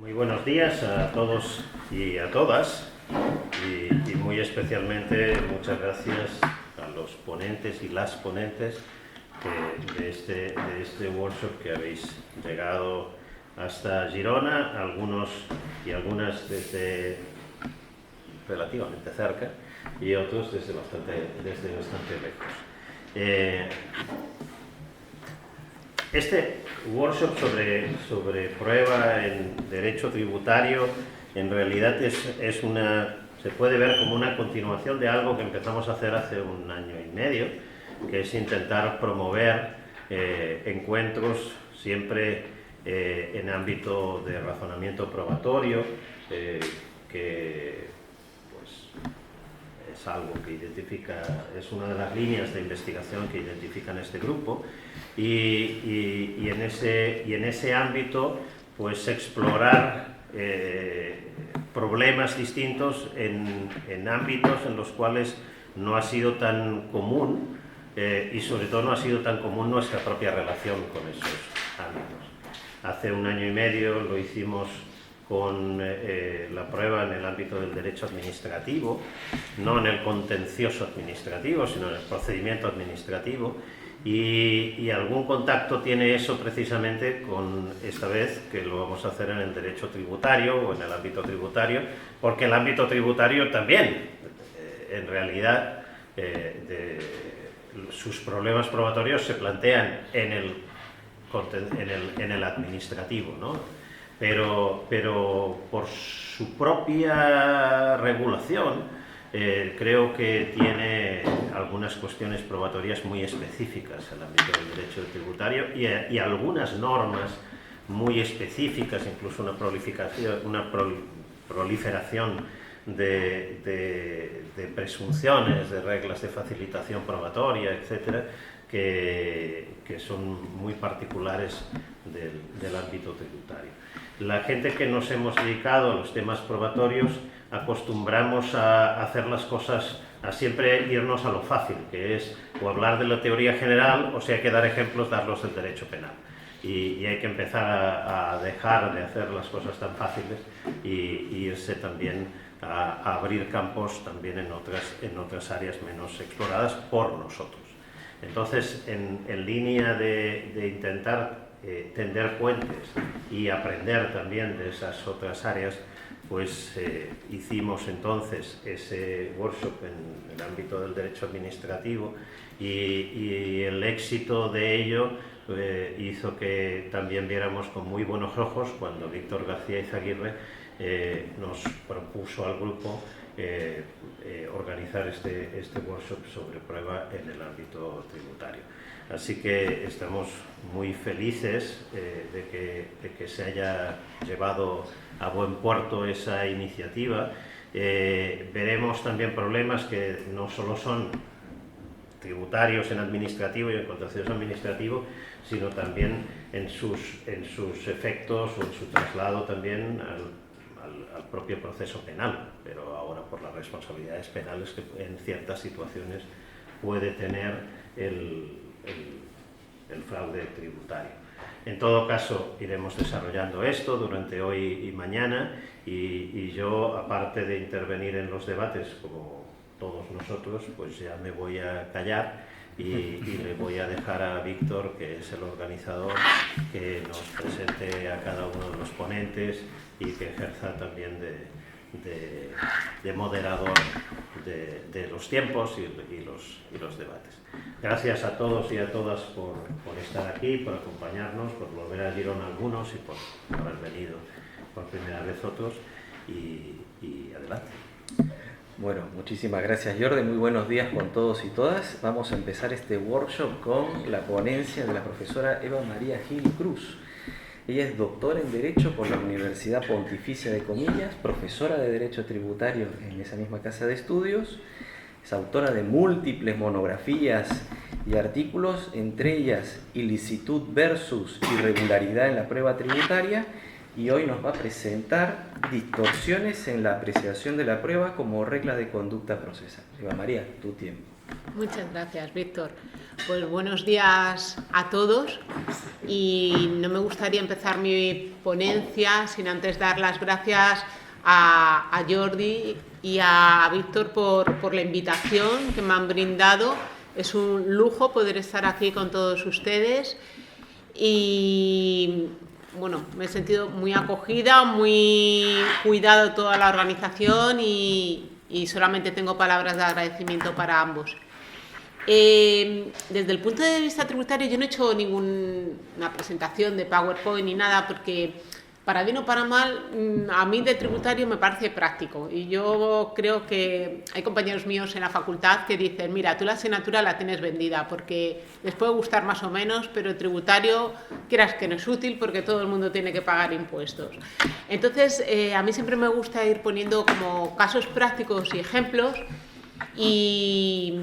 Muy buenos días a todos y a todas y muy especialmente muchas gracias a los ponentes y las ponentes de este workshop que habéis llegado hasta Girona, algunos y algunas desde relativamente cerca y otros desde bastante lejos. Este workshop sobre prueba en derecho tributario en realidad se puede ver como una continuación de algo que empezamos a hacer hace un año y medio, que es intentar promover encuentros siempre en ámbito de razonamiento probatorio, que es algo que es una de las líneas de investigación que identifican este grupo y en ese ámbito pues explorar problemas distintos en ámbitos en los cuales no ha sido tan común y sobre todo no ha sido tan común nuestra propia relación con esos ámbitos. Hace un año y medio lo hicimos con la prueba en el ámbito del derecho administrativo, no en el contencioso administrativo, sino en el procedimiento administrativo, y algún contacto tiene eso precisamente con esta vez que lo vamos a hacer en el derecho tributario o en el ámbito tributario, porque el ámbito tributario también, en realidad, sus problemas probatorios se plantean en el administrativo, ¿no? Pero por su propia regulación creo que tiene algunas cuestiones probatorias muy específicas en el ámbito del derecho tributario y algunas normas muy específicas, incluso una proliferación de presunciones, de reglas de facilitación probatoria, etcétera, que son muy particulares del ámbito tributario. La gente que nos hemos dedicado a los temas probatorios acostumbramos a hacer las cosas, a siempre irnos a lo fácil, que es o hablar de la teoría general o si hay que dar ejemplos, darlos del derecho penal. Y hay que empezar a dejar de hacer las cosas tan fáciles y irse también a abrir campos también en otras áreas menos exploradas por nosotros. Entonces, en línea de intentar tender puentes y aprender también de esas otras áreas, pues hicimos entonces ese workshop en el ámbito del derecho administrativo y el éxito de ello hizo que también viéramos con muy buenos ojos cuando Víctor García Izaguirre nos propuso al grupo organizar este workshop sobre prueba en el ámbito tributario. Así que estamos muy felices de que se haya llevado a buen puerto esa iniciativa. Veremos también problemas que no solo son tributarios en administrativo y en contencioso administrativo, sino también en sus efectos o en su traslado también al propio proceso penal, pero ahora por las responsabilidades penales que en ciertas situaciones puede tener el fraude tributario. En todo caso, iremos desarrollando esto durante hoy y mañana y yo, aparte de intervenir en los debates, como todos nosotros, pues ya me voy a callar y le voy a dejar a Víctor, que es el organizador, que nos presente a cada uno de los ponentes y que ejerza también de moderador de los tiempos y los debates. Gracias a todos y a todas por estar aquí, por acompañarnos, por volver a Girona algunos y por haber venido por primera vez otros y adelante. Bueno, muchísimas gracias, Jordi. Muy buenos días con todos y todas. Vamos a empezar este workshop con la ponencia de la profesora Eva María Gil Cruz. Ella es doctora en Derecho por la Universidad Pontificia de Comillas, profesora de Derecho Tributario en esa misma casa de estudios, es autora de múltiples monografías y artículos, entre ellas Ilicitud versus Irregularidad en la prueba tributaria, y hoy nos va a presentar distorsiones en la apreciación de la prueba como regla de conducta procesal. Eva María, tu tiempo. Muchas gracias, Víctor. Pues buenos días a todos, y no me gustaría empezar mi ponencia sin antes dar las gracias a Jordi y a Víctor por la invitación que me han brindado. Es un lujo poder estar aquí con todos ustedes y bueno, me he sentido muy acogida, muy cuidado toda la organización y solamente tengo palabras de agradecimiento para ambos. Desde el punto de vista tributario, yo no he hecho ninguna presentación de PowerPoint ni nada, porque para bien o para mal, a mí de tributario me parece práctico, y yo creo que hay compañeros míos en la facultad que dicen: mira, tú la asignatura la tienes vendida, porque les puede gustar más o menos, pero tributario, quieras que no es útil, porque todo el mundo tiene que pagar impuestos. Entonces, a mí siempre me gusta ir poniendo como casos prácticos y ejemplos, y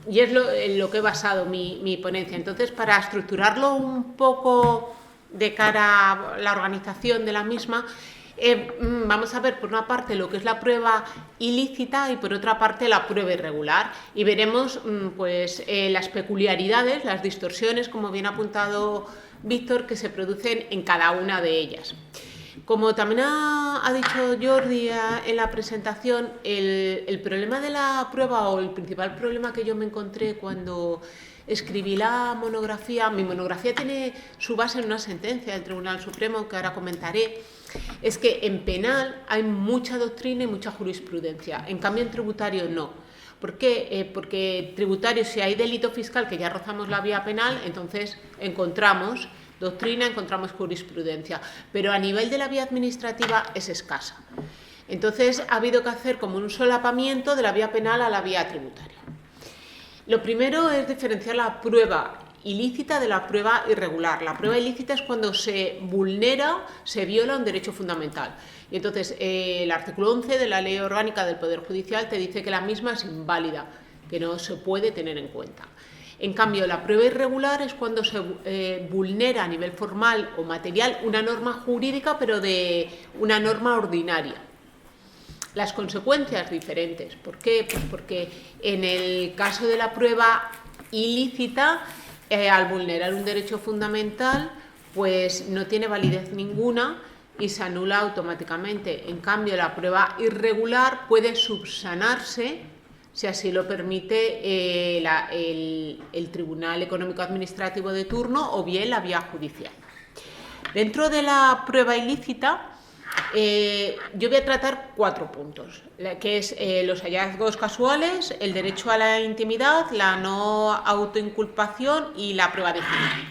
es en lo que he basado mi ponencia. Entonces, para estructurarlo un poco de cara a la organización de la misma, vamos a ver por una parte lo que es la prueba ilícita y por otra parte la prueba irregular, y veremos las peculiaridades, las distorsiones, como bien ha apuntado Víctor, que se producen en cada una de ellas. Como también ha dicho Jordi en la presentación, el problema de la prueba, o el principal problema que yo me encontré cuando escribí la monografía, mi monografía tiene su base en una sentencia del Tribunal Supremo que ahora comentaré, es que en penal hay mucha doctrina y mucha jurisprudencia, en cambio en tributario no. ¿Por qué? Porque tributario, si hay delito fiscal que ya rozamos la vía penal, entonces encontramos doctrina, encontramos jurisprudencia, pero a nivel de la vía administrativa es escasa. Entonces ha habido que hacer como un solapamiento de la vía penal a la vía tributaria. Lo primero es diferenciar la prueba ilícita de la prueba irregular. La prueba ilícita es cuando se vulnera, se viola un derecho fundamental. Y entonces el artículo 11 de la Ley Orgánica del Poder Judicial te dice que la misma es inválida, que no se puede tener en cuenta. En cambio, la prueba irregular es cuando se vulnera a nivel formal o material una norma jurídica, pero de una norma ordinaria. Las consecuencias diferentes. ¿Por qué? Pues porque en el caso de la prueba ilícita, al vulnerar un derecho fundamental, pues no tiene validez ninguna y se anula automáticamente. En cambio, la prueba irregular puede subsanarse, si así lo permite el Tribunal Económico Administrativo de turno o bien la vía judicial. Dentro de la prueba ilícita, yo voy a tratar 4 puntos, que es los hallazgos casuales, el derecho a la intimidad, la no autoinculpación y la prueba digital.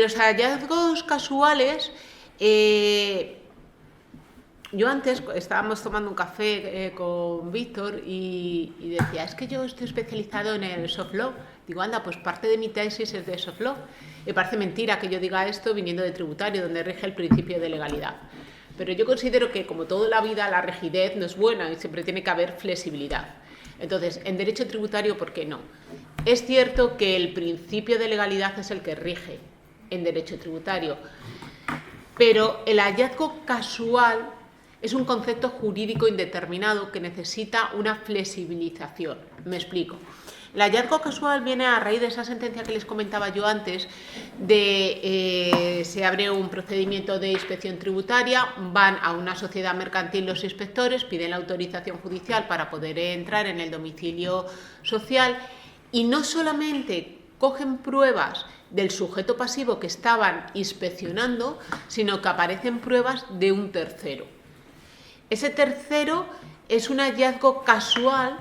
Los hallazgos casuales, yo antes estábamos tomando un café con Víctor y decía: es que yo estoy especializado en el soft law. Digo, anda, pues parte de mi tesis es de soft law. Me parece mentira que yo diga esto viniendo de tributario, donde rige el principio de legalidad. Pero yo considero que, como toda la vida, la rigidez no es buena y siempre tiene que haber flexibilidad. Entonces, en derecho tributario, ¿por qué no? Es cierto que el principio de legalidad es el que rige en derecho tributario, pero el hallazgo casual es un concepto jurídico indeterminado que necesita una flexibilización. Me explico. El hallazgo casual viene a raíz de esa sentencia que les comentaba yo antes, se abre un procedimiento de inspección tributaria, van a una sociedad mercantil los inspectores, piden la autorización judicial para poder entrar en el domicilio social, y no solamente cogen pruebas del sujeto pasivo que estaban inspeccionando, sino que aparecen pruebas de un tercero. Ese tercero es un hallazgo casual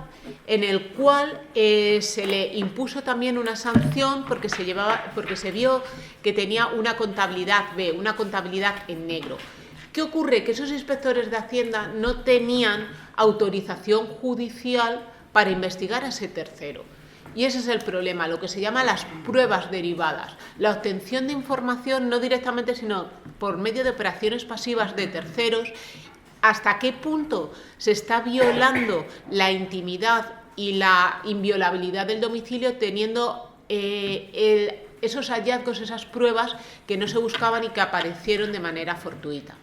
en el cual se le impuso también una sanción porque se vio que tenía una contabilidad B, una contabilidad en negro. ¿Qué ocurre? Que esos inspectores de Hacienda no tenían autorización judicial para investigar a ese tercero. Y ese es el problema, lo que se llama las pruebas derivadas, la obtención de información no directamente, sino por medio de operaciones pasivas de terceros. ¿Hasta qué punto se está violando la intimidad y la inviolabilidad del domicilio teniendo esos hallazgos, esas pruebas que no se buscaban y que aparecieron de manera fortuita?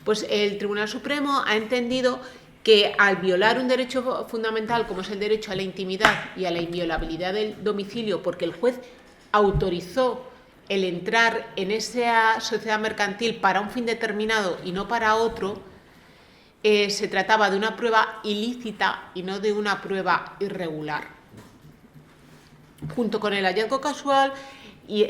Pues el Tribunal Supremo ha entendido que al violar un derecho fundamental como es el derecho a la intimidad y a la inviolabilidad del domicilio, porque el juez autorizó el entrar en esa sociedad mercantil para un fin determinado y no para otro, se trataba de una prueba ilícita y no de una prueba irregular. Junto con el hallazgo casual y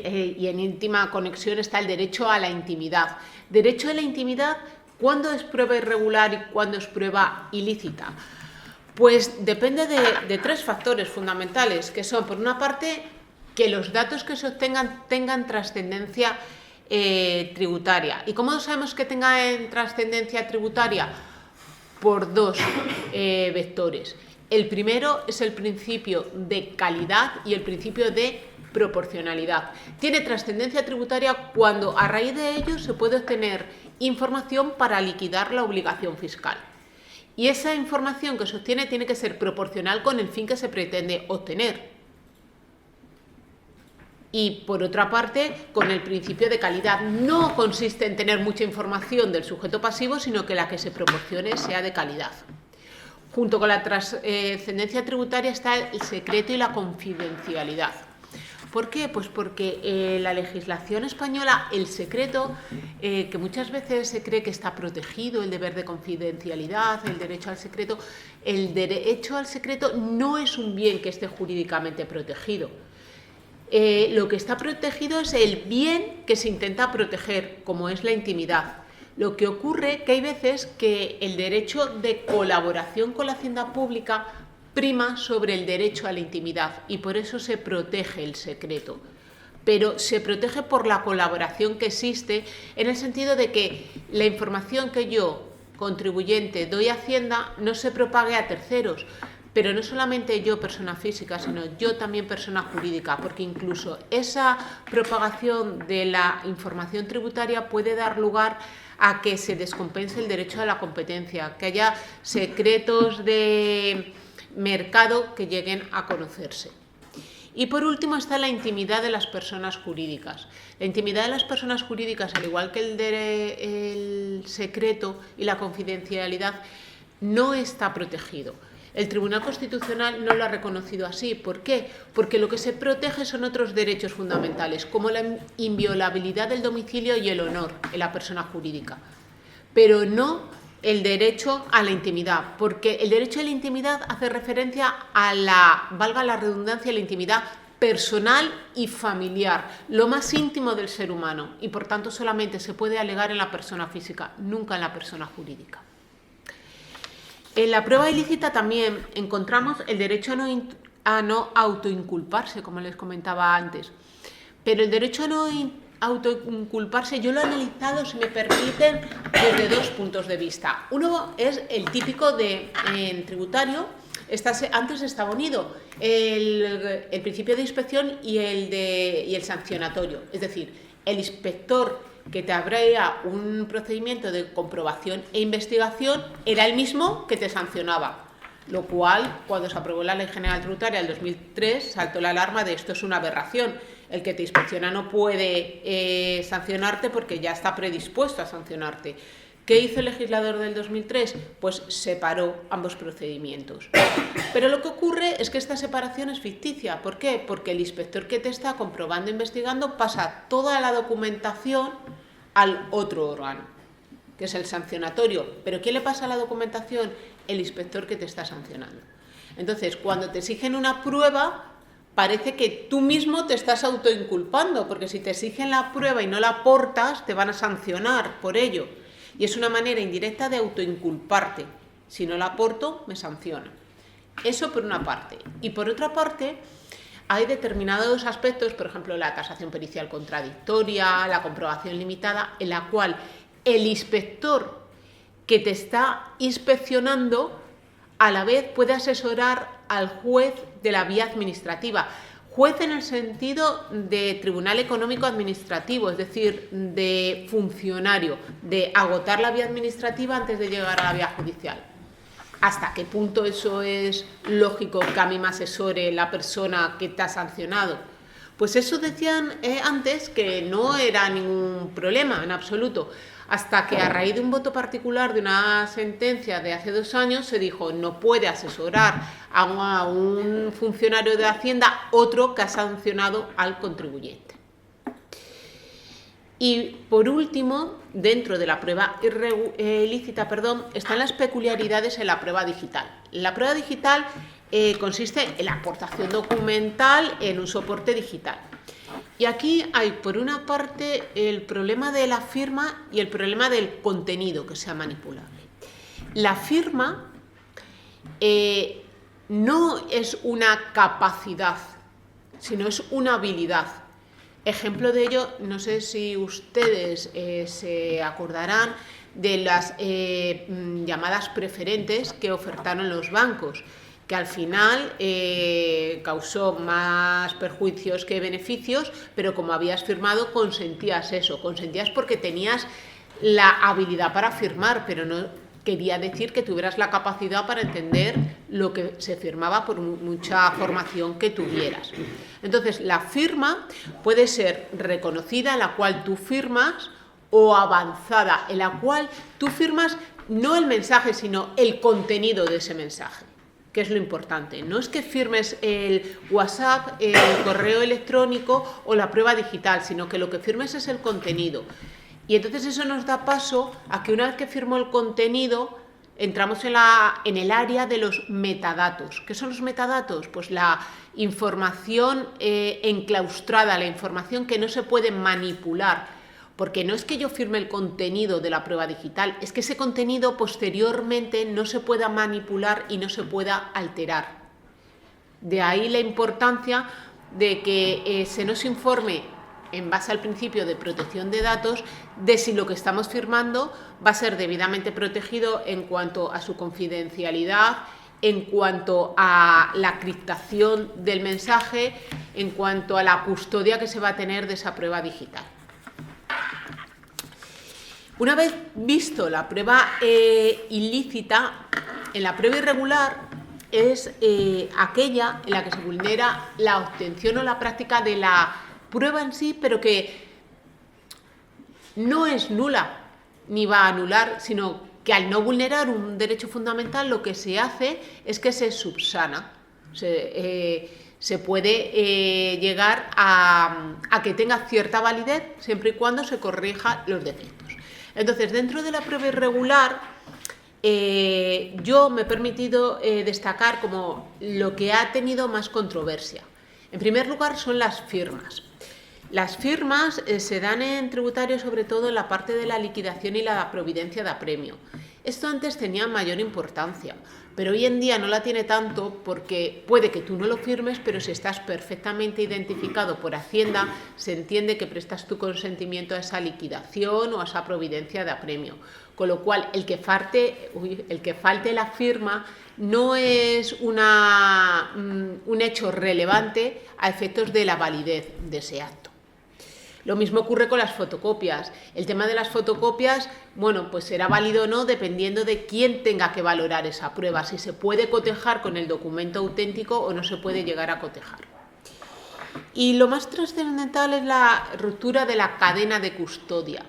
en íntima conexión está el derecho a la intimidad. Derecho a la intimidad, ¿cuándo es prueba irregular y cuándo es prueba ilícita? Pues depende de tres factores fundamentales, que son, por una parte, que los datos que se obtengan tengan trascendencia tributaria. ¿Y cómo sabemos que tengan trascendencia tributaria? Por dos vectores. El primero es el principio de calidad y el principio de proporcionalidad. Tiene trascendencia tributaria cuando a raíz de ello se puede obtener información para liquidar la obligación fiscal. Y esa información que se obtiene tiene que ser proporcional con el fin que se pretende obtener. Y por otra parte, con el principio de calidad. No consiste en tener mucha información del sujeto pasivo, sino que la que se proporcione sea de calidad. Junto con la trascendencia tributaria está el secreto y la confidencialidad. ¿Por qué? Pues porque la legislación española, el secreto, que muchas veces se cree que está protegido, el deber de confidencialidad, el derecho al secreto no es un bien que esté jurídicamente protegido. Lo que está protegido es el bien que se intenta proteger, como es la intimidad. Lo que ocurre es que hay veces que el derecho de colaboración con la hacienda pública prima sobre el derecho a la intimidad y por eso se protege el secreto. Pero se protege por la colaboración que existe, en el sentido de que la información que yo, contribuyente, doy a Hacienda no se propague a terceros. Pero no solamente yo, persona física, sino yo también, persona jurídica, porque incluso esa propagación de la información tributaria puede dar lugar a que se descompense el derecho a la competencia, que haya secretos de mercado que lleguen a conocerse. Y por último está la intimidad de las personas jurídicas. La intimidad de las personas jurídicas, al igual que el secreto y la confidencialidad, no está protegido. El Tribunal Constitucional no lo ha reconocido así. ¿Por qué? Porque lo que se protege son otros derechos fundamentales, como la inviolabilidad del domicilio y el honor en la persona jurídica, pero no el derecho a la intimidad, porque el derecho a la intimidad hace referencia a la, valga la redundancia, la intimidad personal y familiar, lo más íntimo del ser humano, y por tanto solamente se puede alegar en la persona física, nunca en la persona jurídica. En la prueba ilícita también encontramos el derecho a no autoinculparse, como les comentaba antes. Pero el derecho a no autoinculparse yo lo he analizado, si me permiten, desde dos puntos de vista. Uno es el típico en tributario, antes estaba unido el principio de inspección y el sancionatorio. Es decir, el inspector que te abría un procedimiento de comprobación e investigación era el mismo que te sancionaba, lo cual, cuando se aprobó la Ley General Tributaria del 2003, saltó la alarma de esto es una aberración. El que te inspecciona no puede sancionarte porque ya está predispuesto a sancionarte. ¿Qué hizo el legislador del 2003? Pues separó ambos procedimientos. Pero lo que ocurre es que esta separación es ficticia. ¿Por qué? Porque el inspector que te está comprobando e investigando pasa toda la documentación al otro órgano, que es el sancionatorio. ¿Pero quién le pasa la documentación? El inspector que te está sancionando. Entonces, cuando te exigen una prueba, parece que tú mismo te estás autoinculpando, porque si te exigen la prueba y no la aportas, te van a sancionar por ello. Y es una manera indirecta de autoinculparte. Si no la aporto, me sancionan. Eso por una parte. Y por otra parte, hay determinados aspectos, por ejemplo, la tasación pericial contradictoria, la comprobación limitada, en la cual el inspector que te está inspeccionando a la vez puede asesorar al juez de la vía administrativa. Juez en el sentido de tribunal económico administrativo, es decir, de funcionario, de agotar la vía administrativa antes de llegar a la vía judicial. ¿Hasta qué punto eso es lógico que a mí me asesore la persona que te ha sancionado? Pues eso decían antes que no era ningún problema en absoluto. hasta que a raíz de un voto particular de una sentencia de hace 2 años se dijo no puede asesorar a un funcionario de Hacienda otro que ha sancionado al contribuyente. Y por último, dentro de la prueba ilícita, están las peculiaridades en la prueba digital. La prueba digital consiste en la aportación documental en un soporte digital. Y aquí hay, por una parte, el problema de la firma y el problema del contenido que sea manipulable. La firma no es una capacidad, sino es una habilidad. Ejemplo de ello, no sé si ustedes se acordarán de las llamadas preferentes que ofertaron los bancos, que al final causó más perjuicios que beneficios, pero como habías firmado consentías eso, consentías porque tenías la habilidad para firmar, pero no quería decir que tuvieras la capacidad para entender lo que se firmaba por mucha formación que tuvieras. Entonces, la firma puede ser reconocida, en la cual tú firmas, o avanzada, en la cual tú firmas no el mensaje, sino el contenido de ese mensaje, que es lo importante. No es que firmes el WhatsApp, el correo electrónico o la prueba digital, sino que lo que firmes es el contenido. Y entonces eso nos da paso a que una vez que firmo el contenido, entramos en el área de los metadatos. ¿Qué son los metadatos? Pues la información enclaustrada, la información que no se puede manipular. Porque no es que yo firme el contenido de la prueba digital, es que ese contenido posteriormente no se pueda manipular y no se pueda alterar. De ahí la importancia de que se nos informe, en base al principio de protección de datos, de si lo que estamos firmando va a ser debidamente protegido en cuanto a su confidencialidad, en cuanto a la criptación del mensaje, en cuanto a la custodia que se va a tener de esa prueba digital. Una vez visto la prueba ilícita, en la prueba irregular es aquella en la que se vulnera la obtención o la práctica de la prueba en sí, pero que no es nula ni va a anular, sino que al no vulnerar un derecho fundamental lo que se hace es que se subsana, se puede llegar a que tenga cierta validez siempre y cuando se corrija los defectos. Entonces, dentro de la prueba irregular, yo me he permitido destacar como lo que ha tenido más controversia. En primer lugar, son las firmas. Las firmas se dan en tributario sobre todo en la parte de la liquidación y la providencia de apremio. Esto antes tenía mayor importancia, pero hoy en día no la tiene tanto porque puede que tú no lo firmes, pero si estás perfectamente identificado por Hacienda, se entiende que prestas tu consentimiento a esa liquidación o a esa providencia de apremio. Con lo cual, el que falte la firma no es un hecho relevante a efectos de la validez de ese acto. Lo mismo ocurre con las fotocopias. El tema de las fotocopias, bueno, pues será válido o no dependiendo de quién tenga que valorar esa prueba, si se puede cotejar con el documento auténtico o no se puede llegar a cotejar. Y lo más trascendental es la ruptura de la cadena de custodia.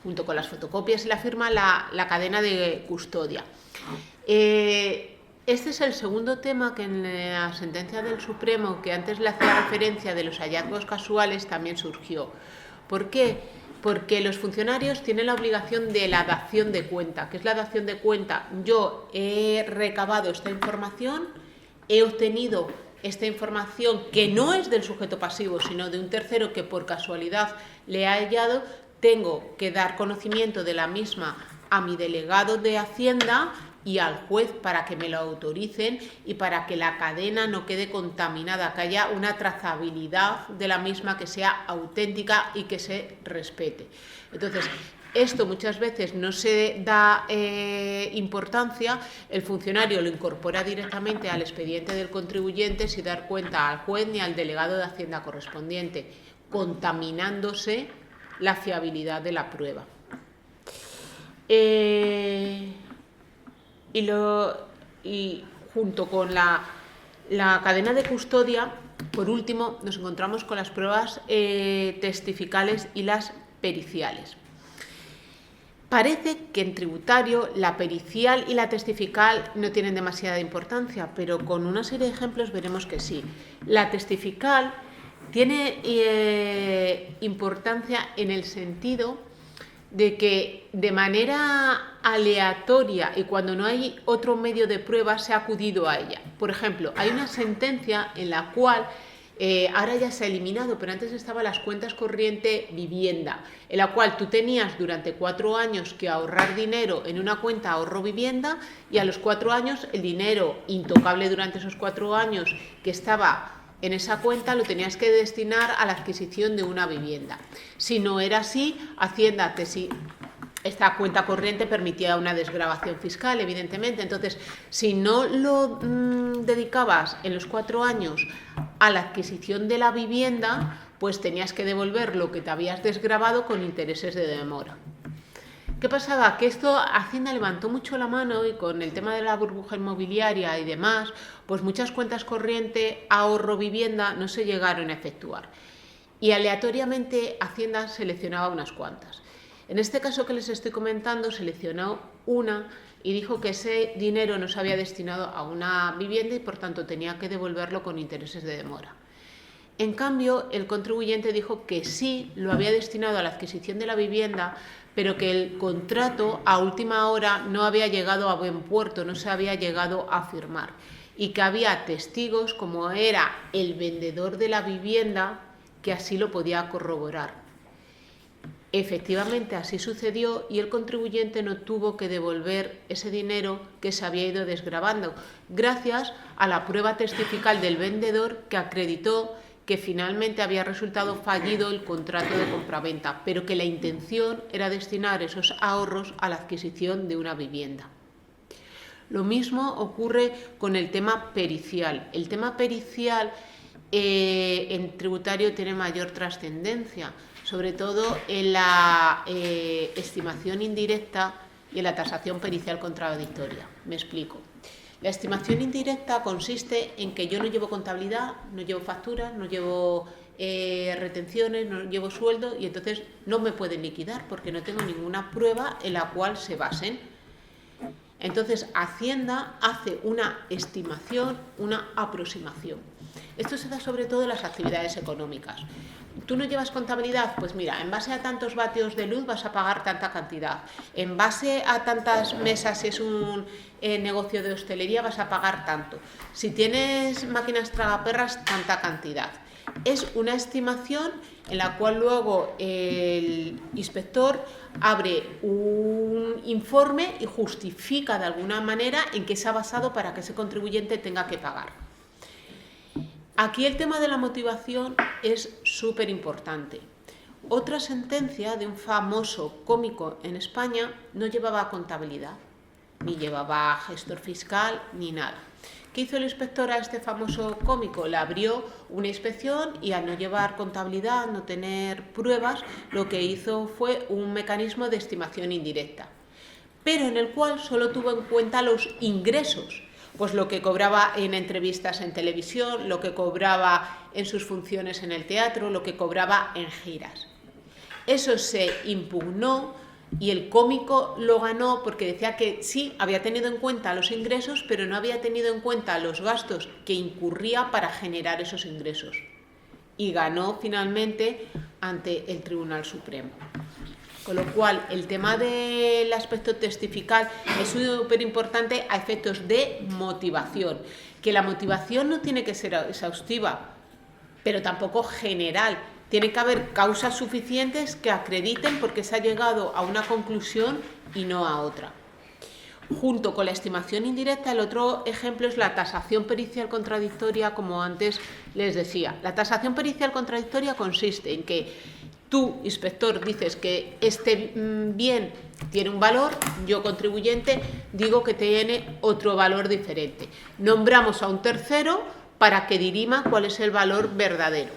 Junto con las fotocopias y la firma, la cadena de custodia. Este es el segundo tema que en la sentencia del Supremo, que antes le hacía referencia de los hallazgos casuales, también surgió. ¿Por qué? Porque los funcionarios tienen la obligación de la dación de cuenta. ¿Qué es la dación de cuenta? Yo he recabado esta información, he obtenido esta información que no es del sujeto pasivo, sino de un tercero que por casualidad le ha hallado, tengo que dar conocimiento de la misma a mi delegado de Hacienda y al juez para que me lo autoricen y para que la cadena no quede contaminada, que haya una trazabilidad de la misma que sea auténtica y que se respete. Entonces, esto muchas veces no se da importancia, el funcionario lo incorpora directamente al expediente del contribuyente sin dar cuenta al juez ni al delegado de Hacienda correspondiente, contaminándose la fiabilidad de la prueba. Y junto con la cadena de custodia, por último, nos encontramos con las pruebas testificales y las periciales. Parece que en tributario la pericial y la testifical no tienen demasiada importancia, pero con una serie de ejemplos veremos que sí. La testifical tiene importancia en el sentido de que de manera aleatoria y cuando no hay otro medio de prueba se ha acudido a ella. Por ejemplo, hay una sentencia en la cual ahora ya se ha eliminado, pero antes estaban las cuentas corriente vivienda, en la cual tú tenías durante 4 años que ahorrar dinero en una cuenta ahorro vivienda y a los 4 años el dinero intocable durante esos 4 años que estaba en esa cuenta lo tenías que destinar a la adquisición de una vivienda. Si no era así, Hacienda esta cuenta corriente permitía una desgravación fiscal, evidentemente. Entonces, si no lo dedicabas en los 4 años a la adquisición de la vivienda, pues tenías que devolver lo que te habías desgravado con intereses de demora. ¿Qué pasaba? Que esto Hacienda levantó mucho la mano y con el tema de la burbuja inmobiliaria y demás, pues muchas cuentas corriente, ahorro, vivienda no se llegaron a efectuar. Y aleatoriamente Hacienda seleccionaba unas cuantas. En este caso que les estoy comentando, seleccionó una y dijo que ese dinero no se había destinado a una vivienda y por tanto tenía que devolverlo con intereses de demora. En cambio, el contribuyente dijo que sí lo había destinado a la adquisición de la vivienda, pero que el contrato a última hora no había llegado a buen puerto, no se había llegado a firmar y que había testigos, como era el vendedor de la vivienda, que así lo podía corroborar. Efectivamente, así sucedió y el contribuyente no tuvo que devolver ese dinero que se había ido desgravando, gracias a la prueba testifical del vendedor que acreditó que finalmente había resultado fallido el contrato de compraventa, pero que la intención era destinar esos ahorros a la adquisición de una vivienda. Lo mismo ocurre con el tema pericial. El tema pericial en tributario tiene mayor trascendencia, sobre todo en la estimación indirecta y en la tasación pericial contradictoria. Me explico. La estimación indirecta consiste en que yo no llevo contabilidad, no llevo facturas, no llevo retenciones, no llevo sueldo y entonces no me pueden liquidar porque no tengo ninguna prueba en la cual se basen. Entonces Hacienda hace una estimación, una aproximación. Esto se da sobre todo en las actividades económicas. ¿Tú no llevas contabilidad? Pues mira, en base a tantos vatios de luz vas a pagar tanta cantidad. En base a tantas mesas, si es un negocio de hostelería, vas a pagar tanto. Si tienes máquinas tragaperras, tanta cantidad. Es una estimación en la cual luego el inspector abre un informe y justifica de alguna manera en qué se ha basado para que ese contribuyente tenga que pagar. Aquí el tema de la motivación es súper importante. Otra sentencia de un famoso cómico en España no llevaba contabilidad, ni llevaba gestor fiscal, ni nada. ¿Qué hizo el inspector a este famoso cómico? Le abrió una inspección y al no llevar contabilidad, no tener pruebas, lo que hizo fue un mecanismo de estimación indirecta, pero en el cual solo tuvo en cuenta los ingresos. Pues lo que cobraba en entrevistas en televisión, lo que cobraba en sus funciones en el teatro, lo que cobraba en giras. Eso se impugnó y el cómico lo ganó porque decía que sí, había tenido en cuenta los ingresos, pero no había tenido en cuenta los gastos que incurría para generar esos ingresos. Y ganó finalmente ante el Tribunal Supremo. Con lo cual, el tema del aspecto testifical es súper importante a efectos de motivación. Que la motivación no tiene que ser exhaustiva, pero tampoco general. Tiene que haber causas suficientes que acrediten por qué se ha llegado a una conclusión y no a otra. Junto con la estimación indirecta, el otro ejemplo es la tasación pericial contradictoria, como antes les decía. La tasación pericial contradictoria consiste en que tú, inspector, dices que este bien tiene un valor, yo, contribuyente, digo que tiene otro valor diferente. Nombramos a un tercero para que dirima cuál es el valor verdadero.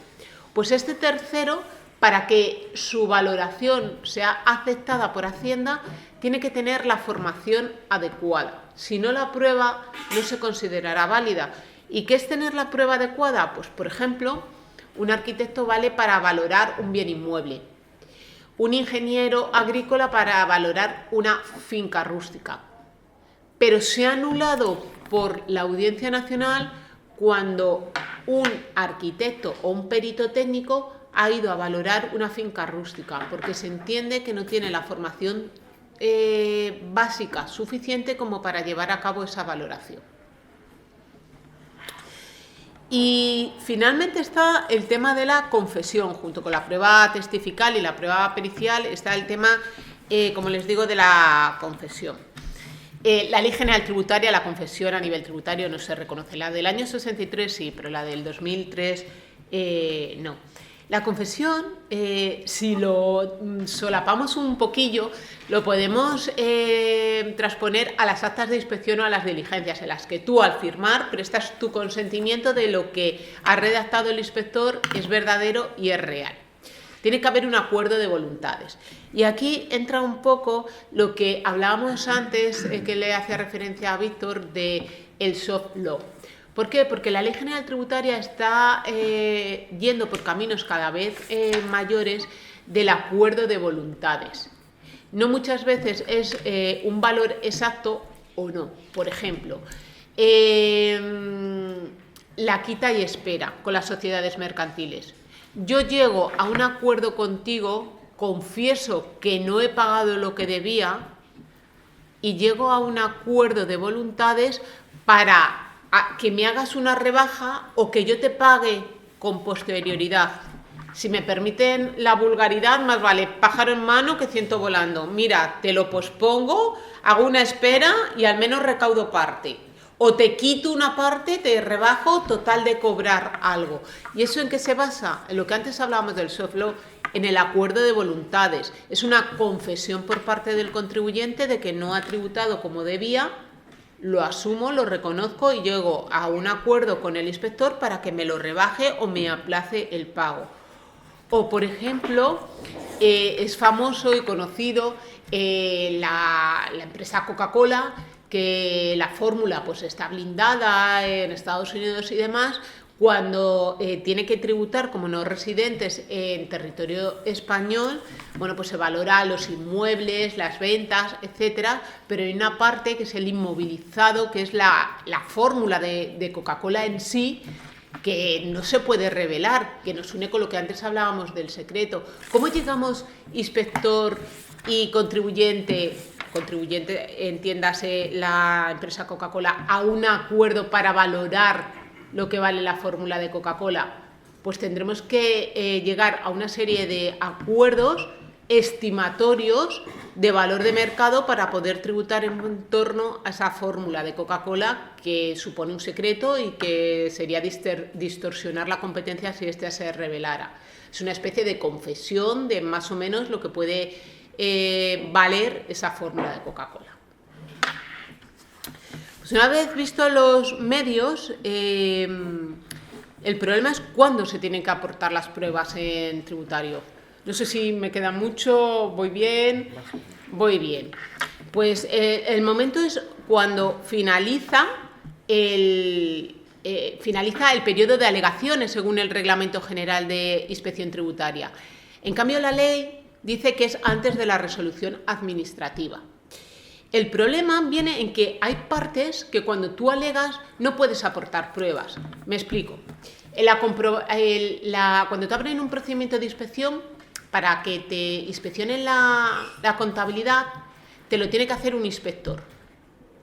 Pues este tercero, para que su valoración sea aceptada por Hacienda, tiene que tener la formación adecuada. Si no, la prueba no se considerará válida. ¿Y qué es tener la prueba adecuada? Pues, por ejemplo, un arquitecto vale para valorar un bien inmueble. un ingeniero agrícola para valorar una finca rústica. Pero se ha anulado por la Audiencia Nacional cuando un arquitecto o un perito técnico ha ido a valorar una finca rústica, porque se entiende que no tiene la formación básica suficiente como para llevar a cabo esa valoración. Y finalmente está el tema de la confesión, junto con la prueba testifical y la prueba pericial, está el tema, como les digo, de la confesión. La Ley General Tributaria, la confesión a nivel tributario no se reconoce. La del año 63 sí, pero la del 2003 no. La confesión, si lo solapamos un poquillo, lo podemos transponer a las actas de inspección o a las diligencias, en las que tú, al firmar, prestas tu consentimiento de lo que ha redactado el inspector es verdadero y es real. Tiene que haber un acuerdo de voluntades. Y aquí entra un poco lo que hablábamos antes, que le hacía referencia a Víctor, de el soft law. ¿Por qué? Porque la Ley General Tributaria está yendo por caminos cada vez mayores del acuerdo de voluntades. No muchas veces es un valor exacto o no. Por ejemplo, la quita y espera con las sociedades mercantiles. Yo llego a un acuerdo contigo, confieso que no he pagado lo que debía y llego a un acuerdo de voluntades para que me hagas una rebaja o que yo te pague con posterioridad. Si me permiten la vulgaridad, más vale pájaro en mano que ciento volando. Mira, te lo pospongo, hago una espera y al menos recaudo parte. O te quito una parte, te rebajo, total de cobrar algo. ¿Y eso en qué se basa? En lo que antes hablábamos del soft law, en el acuerdo de voluntades. Es una confesión por parte del contribuyente de que no ha tributado como debía. Lo asumo, lo reconozco y llego a un acuerdo con el inspector para que me lo rebaje o me aplace el pago. O, por ejemplo, es famoso y conocido la empresa Coca-Cola, que la fórmula pues está blindada en Estados Unidos y demás, cuando tiene que tributar como no residentes en territorio español, bueno, pues se valora los inmuebles, las ventas, etcétera, pero hay una parte que es el inmovilizado, que es la fórmula de Coca-Cola en sí, que no se puede revelar, que nos une con lo que antes hablábamos del secreto. ¿Cómo llegamos inspector y contribuyente, entiéndase la empresa Coca-Cola, a un acuerdo para valorar lo que vale la fórmula de Coca-Cola? Pues tendremos que llegar a una serie de acuerdos estimatorios de valor de mercado para poder tributar en torno a esa fórmula de Coca-Cola, que supone un secreto y que sería distorsionar la competencia si ésta se revelara. Es una especie de confesión de más o menos lo que puede valer esa fórmula de Coca-Cola. Pues una vez visto los medios, el problema es cuándo se tienen que aportar las pruebas en tributario. No sé si me queda mucho, voy bien. Pues el momento es cuando finaliza el periodo de alegaciones según el Reglamento General de Inspección Tributaria. En cambio, la ley dice que es antes de la resolución administrativa. El problema viene en que hay partes que cuando tú alegas no puedes aportar pruebas. Me explico. Cuando te abren un procedimiento de inspección, para que te inspeccionen la contabilidad, te lo tiene que hacer un inspector.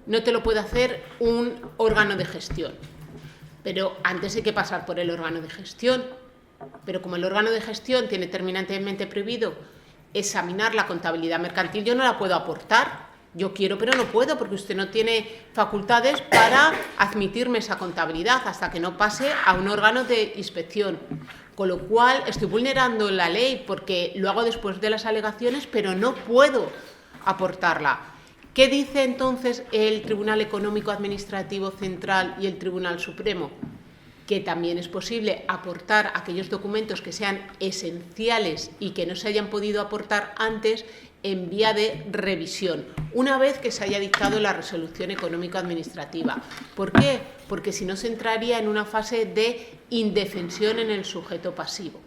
No te lo puede hacer un órgano de gestión. Pero antes hay que pasar por el órgano de gestión. Pero como el órgano de gestión tiene terminantemente prohibido examinar la contabilidad mercantil, yo no la puedo aportar. Yo quiero, pero no puedo, porque usted no tiene facultades para admitirme esa contabilidad hasta que no pase a un órgano de inspección. Con lo cual estoy vulnerando la ley porque lo hago después de las alegaciones, pero no puedo aportarla. ¿Qué dice entonces el Tribunal Económico Administrativo Central y el Tribunal Supremo? Que también es posible aportar aquellos documentos que sean esenciales y que no se hayan podido aportar antes en vía de revisión, una vez que se haya dictado la resolución económico-administrativa. ¿Por qué? Porque si no se entraría en una fase de indefensión en el sujeto pasivo.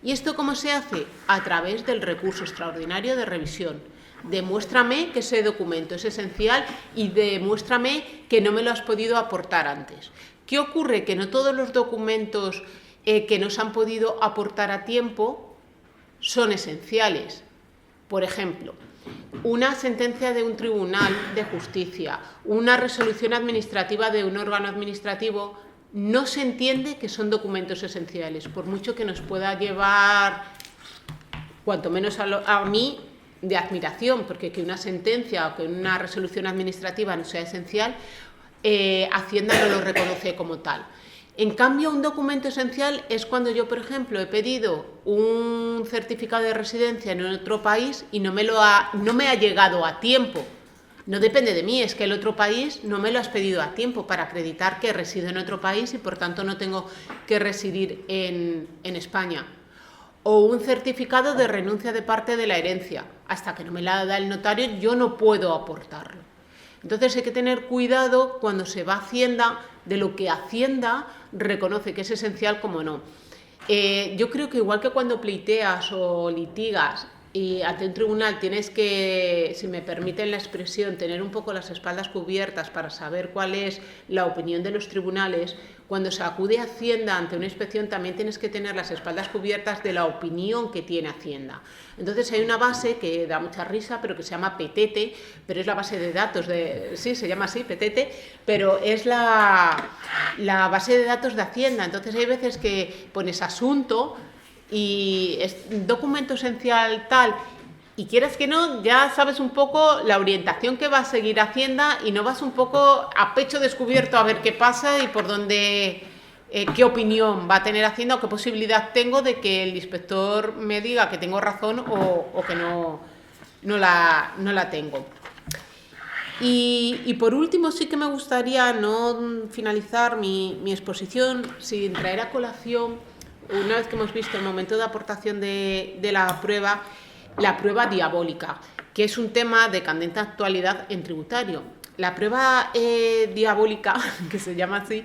¿Y esto cómo se hace? A través del recurso extraordinario de revisión. Demuéstrame que ese documento es esencial y demuéstrame que no me lo has podido aportar antes. ¿Qué ocurre? Que no todos los documentos que nos han podido aportar a tiempo son esenciales. Por ejemplo, una sentencia de un tribunal de justicia, una resolución administrativa de un órgano administrativo, no se entiende que son documentos esenciales, por mucho que nos pueda llevar, cuanto menos a mí, de admiración, porque que una sentencia o que una resolución administrativa no sea esencial, Hacienda no lo reconoce como tal. En cambio, un documento esencial es cuando yo, por ejemplo, he pedido un certificado de residencia en otro país y no me ha llegado a tiempo. No depende de mí, es que el otro país no me lo has pedido a tiempo para acreditar que resido en otro país y por tanto no tengo que residir en España. O un certificado de renuncia de parte de la herencia. Hasta que no me la da el notario, yo no puedo aportarlo. Entonces hay que tener cuidado cuando se va a Hacienda de lo que Hacienda reconoce que es esencial como no. Yo creo que igual que cuando pleiteas o litigas y ante un tribunal tienes que, si me permiten la expresión, tener un poco las espaldas cubiertas para saber cuál es la opinión de los tribunales, cuando se acude a Hacienda ante una inspección también tienes que tener las espaldas cubiertas de la opinión que tiene Hacienda. Entonces hay una base que da mucha risa, pero que se llama Petete, pero es la base de datos sí, se llama así, Petete, pero es la base de datos de Hacienda. Entonces hay veces que pones asunto y es documento esencial tal, y quieras que no, ya sabes un poco la orientación que va a seguir Hacienda y no vas un poco a pecho descubierto a ver qué pasa y por dónde, qué opinión va a tener Hacienda o qué posibilidad tengo de que el inspector me diga que tengo razón o que no la tengo. Y por último, sí que me gustaría no finalizar mi exposición sin traer a colación, una vez que hemos visto el momento de aportación de la prueba diabólica, que es un tema de candente actualidad en tributario. La prueba diabólica, que se llama así,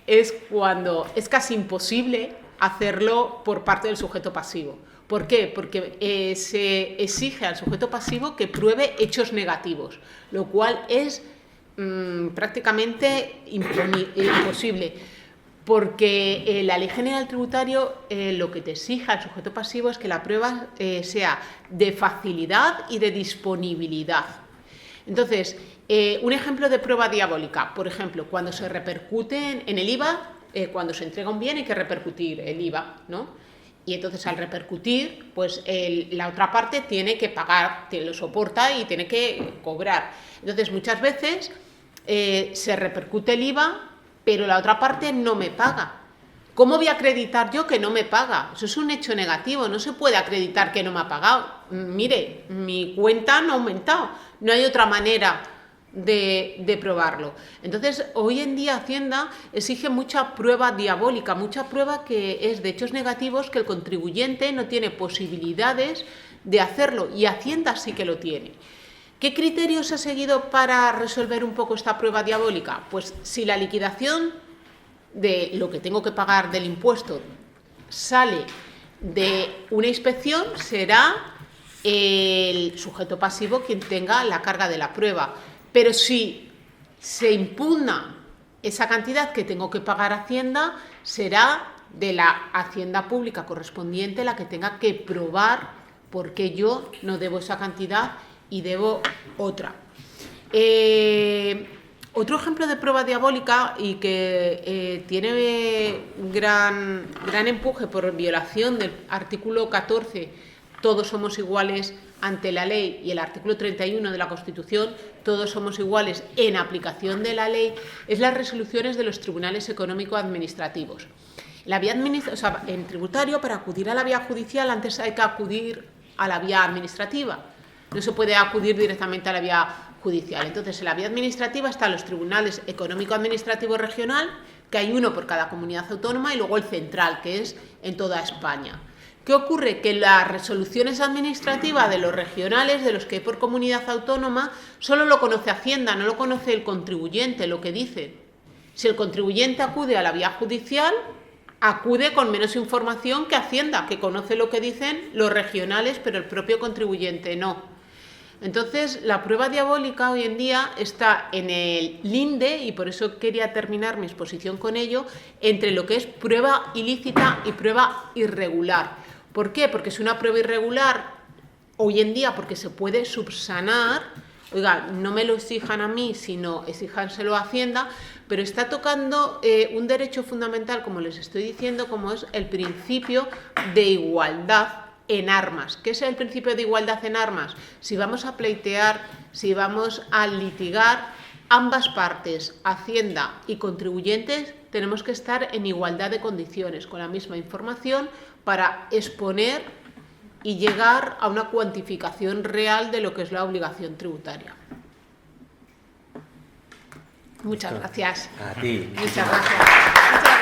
es cuando es casi imposible hacerlo por parte del sujeto pasivo. ¿Por qué? Porque se exige al sujeto pasivo que pruebe hechos negativos, lo cual es prácticamente imposible. Porque la Ley General Tributario lo que te exige al sujeto pasivo es que la prueba sea de facilidad y de disponibilidad. Entonces, un ejemplo de prueba diabólica, por ejemplo, cuando se repercute en el IVA, cuando se entrega un bien hay que repercutir el IVA, ¿no? Y entonces al repercutir, pues la otra parte tiene que pagar, lo soporta y tiene que cobrar. Entonces, muchas veces se repercute el IVA, pero la otra parte no me paga. ¿Cómo voy a acreditar yo que no me paga? Eso es un hecho negativo, no se puede acreditar que no me ha pagado. Mire, mi cuenta no ha aumentado, no hay otra manera de probarlo. Entonces, hoy en día Hacienda exige mucha prueba diabólica, mucha prueba que es de hechos negativos que el contribuyente no tiene posibilidades de hacerlo, y Hacienda sí que lo tiene. ¿Qué criterios ha seguido para resolver un poco esta prueba diabólica? Pues si la liquidación de lo que tengo que pagar del impuesto sale de una inspección, será el sujeto pasivo quien tenga la carga de la prueba. Pero si se impugna esa cantidad que tengo que pagar a Hacienda, será de la Hacienda pública correspondiente la que tenga que probar por qué yo no debo esa cantidad y debo otra. Otro ejemplo de prueba diabólica y que tiene gran empuje por violación del artículo 14, todos somos iguales ante la ley, y el artículo 31 de la Constitución, todos somos iguales en aplicación de la ley, es las resoluciones de los tribunales económico-administrativos. En tributario, para acudir a la vía judicial, antes hay que acudir a la vía administrativa. No se puede acudir directamente a la vía judicial. Entonces, en la vía administrativa están los tribunales económico-administrativo regional, que hay uno por cada comunidad autónoma, y luego el central, que es en toda España. ¿Qué ocurre? Que las resoluciones administrativas de los regionales, de los que hay por comunidad autónoma, solo lo conoce Hacienda, no lo conoce el contribuyente, lo que dicen. Si el contribuyente acude a la vía judicial, acude con menos información que Hacienda, que conoce lo que dicen los regionales, pero el propio contribuyente no. Entonces, la prueba diabólica hoy en día está en el linde, y por eso quería terminar mi exposición con ello, entre lo que es prueba ilícita y prueba irregular. ¿Por qué? Porque es una prueba irregular hoy en día porque se puede subsanar. Oiga, no me lo exijan a mí, sino exíjanselo a Hacienda, pero está tocando un derecho fundamental, como les estoy diciendo, como es el principio de igualdad en armas. ¿Qué es el principio de igualdad en armas? Si vamos a pleitear, si vamos a litigar, ambas partes, Hacienda y contribuyentes, tenemos que estar en igualdad de condiciones, con la misma información, para exponer y llegar a una cuantificación real de lo que es la obligación tributaria. Muchas gracias. A ti. Muchas gracias.